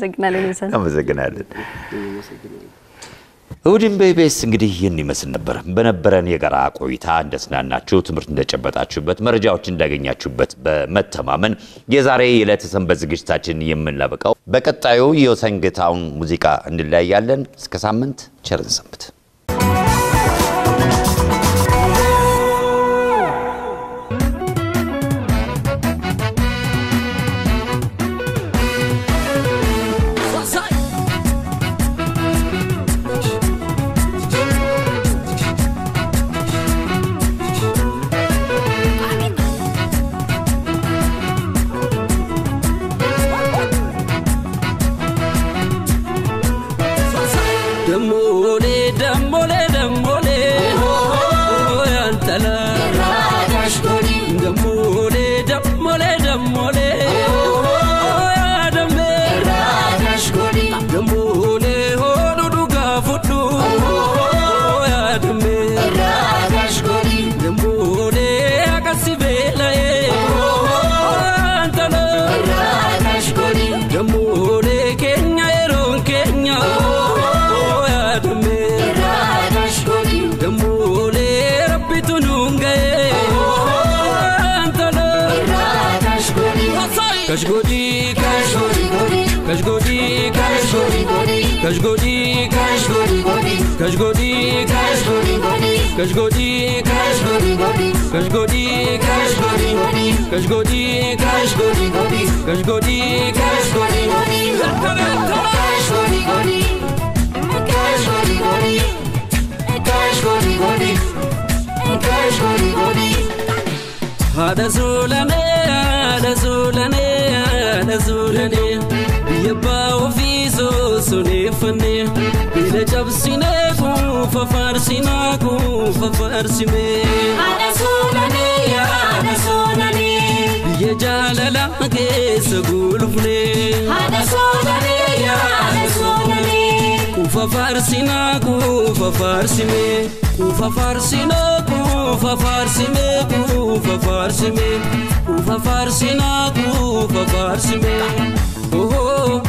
እናመሰግናለን ይሰን እናመሰግናለን እሁድን በኢቢኤስ እንግዲህ ይህን ይመስል ነበር በነበረን የጋራ ቆይታ እንደስናናችሁ ትምህርት እንደጨበጣችሁበት መረጃዎች እንዳገኛችሁበት በመተማመን የዛሬ የዕለተ ሰንበት ዝግጅታችን የምናበቃው በቀጣዩ የወሰንገታውን ሙዚቃ እንለያያለን እስከ ሳምንት ቸር ሰንብቱ هذا زولاني يبا وفي سونيفني بلا جبسينكو ففارسينكو ففارسيمي هذا زولاني يجاللا كيس قولفني هذا زولاني ففارسينكو ففارسيمي ففارسينكو ففارسيمي oh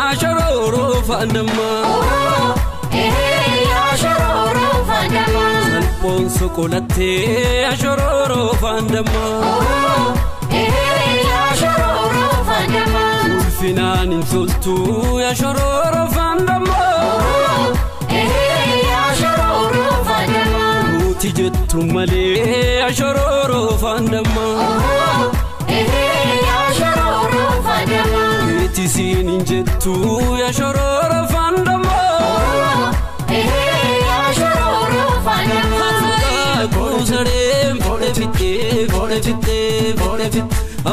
ashororo fandama ashororo fandama salponso kolate ashororo fandama ashororo fandama ulfinan insultu ashororo fandama ashororo fandama utijettu male ashororo fandama ashororo fandama itisin injettu ashororo fandama ashororo fandama kusare bode fitte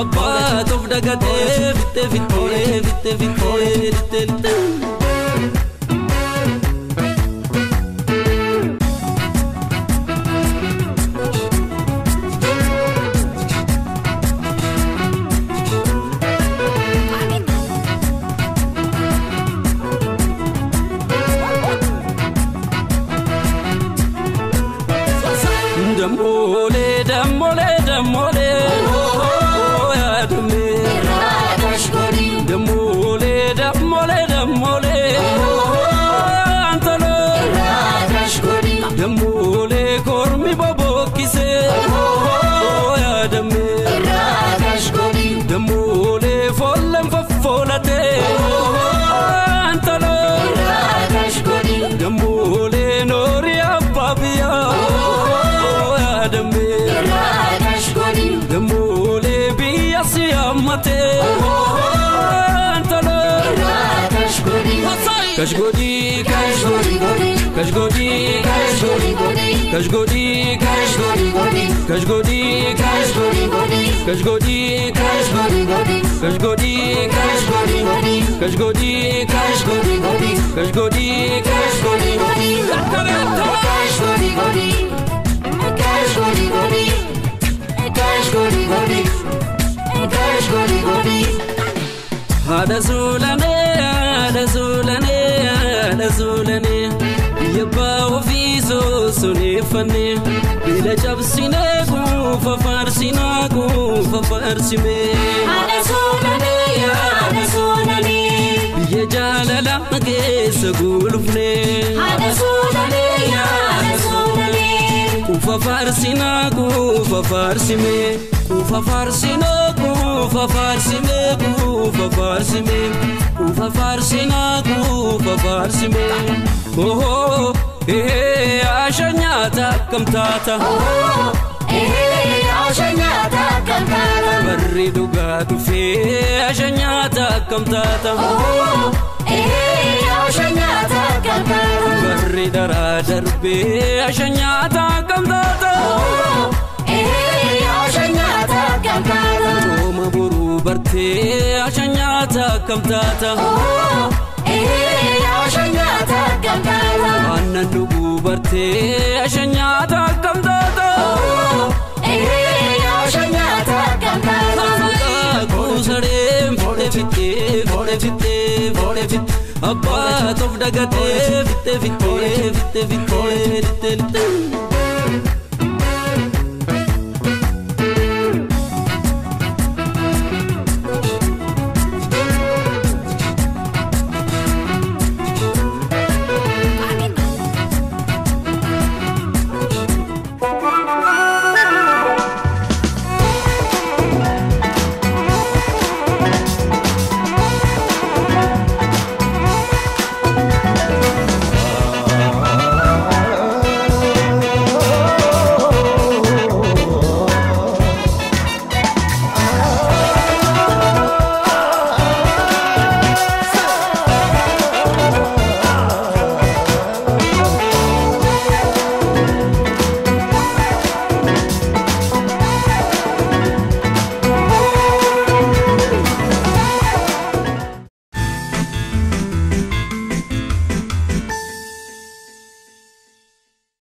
abba tof dagate fitte هذا زولاني يبا وفي سونيفني بلا جبسينكو ففارسينكو ففارسيمي هذا زولاني jaalala keessa gulufne Haadha suudhalee yaa suudhalee kufa farsina kufa farsime kufa farsina kufa farsime kufa farsime kufa farsina kufa farsime oh ashanyata kamtata ashanyata kamtata barri duga dufe ashanyata kamtata ashanyata kamtata barri dara darbe ashanyata kamtata ashanyata kamtata roma buru barte ashanyata kamtata ashanyata kamtata annan dugu barte ashanyata kamtata ashanyata kamtata kusare fite fite abba tof dagate fite